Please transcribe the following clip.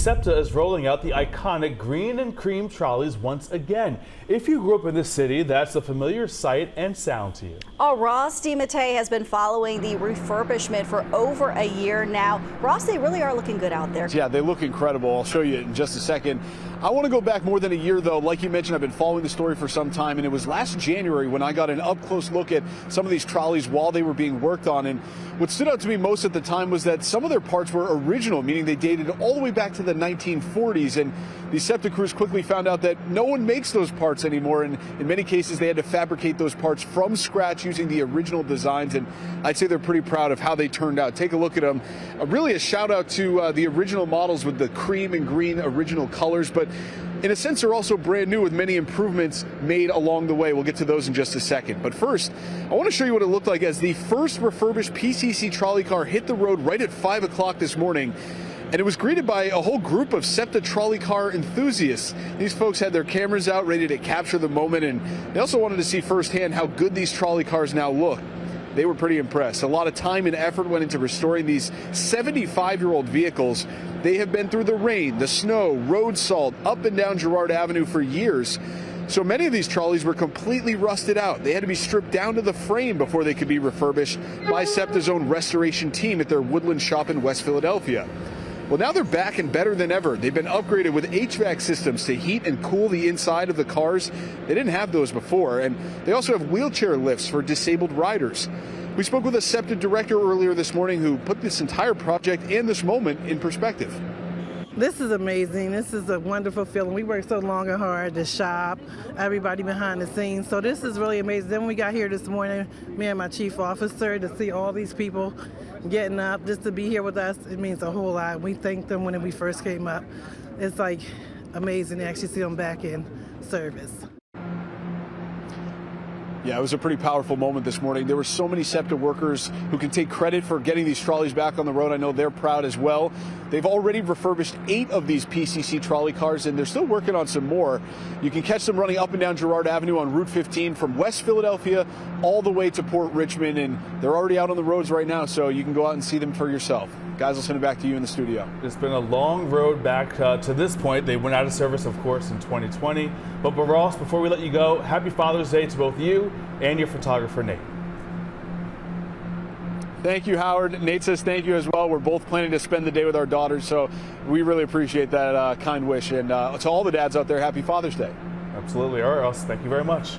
SEPTA is rolling out the iconic green and cream trolleys once again. If you grew up in the city, that's a familiar sight and sound to you. Ross DeMattei has been following the refurbishment for over a year now. Ross, they really are looking good out there. Yeah, they look incredible. I'll show you in just a second. I want to go back more than a year, though. Like you mentioned, I've been following the story for some time, and it was last January when I got an up-close look at some of these trolleys while they were being worked on. And what stood out to me most at the time was that some of their parts were original, meaning they dated all the way back to the 1940s. And the SEPTA crews quickly found out that no one makes those parts anymore, and in many cases they had to fabricate those parts from scratch using the original designs. And I'd say they're pretty proud of how they turned out. Take a look at them. Really a shout out to the original models with the cream and green original colors, but in a sense, they're also brand new with many improvements made along the way. We'll get to those in just a second. But first, I want to show you what it looked like as the first refurbished PCC trolley car hit the road right at 5 o'clock this morning. And it was greeted by a whole group of SEPTA trolley car enthusiasts. These folks had their cameras out ready to capture the moment, and they also wanted to see firsthand how good these trolley cars now look. They were pretty impressed. A lot of time and effort went into restoring these 75-year-old vehicles. They have been through the rain, the snow, road salt, up and down Girard Avenue for years. So many of these trolleys were completely rusted out. They had to be stripped down to the frame before they could be refurbished by SEPTA's own restoration team at their Woodland shop in West Philadelphia. Well, now they're back and better than ever. They've been upgraded with HVAC systems to heat and cool the inside of the cars. They didn't have those before, and they also have wheelchair lifts for disabled riders. We spoke with a SEPTA director earlier this morning who put this entire project and this moment in perspective. This is amazing. This is a wonderful feeling. We worked so long and hard to shop, everybody behind the scenes. So this is really amazing. Then when we got here this morning, me and my chief officer, to see all these people getting up just to be here with us, it means a whole lot. We thanked them when we first came up. It's like amazing to actually see them back in service. Yeah, it was a pretty powerful moment this morning. There were so many SEPTA workers who can take credit for getting these trolleys back on the road. I know they're proud as well. They've already refurbished 8 of these PCC trolley cars, and they're still working on some more. You can catch them running up and down Girard Avenue on Route 15 from West Philadelphia all the way to Port Richmond, and they're already out on the roads right now, so you can go out and see them for yourself. Guys, I'll send it back to you in the studio. It's been a long road back to this point. They went out of service, of course, in 2020. But Ross, before we let you go, happy Father's Day to both you and your photographer, Nate. Thank you, Howard. Nate says thank you as well. We're both planning to spend the day with our daughters, so we really appreciate that kind wish. And to all the dads out there, happy Father's Day. Absolutely. All right, Ross, thank you very much.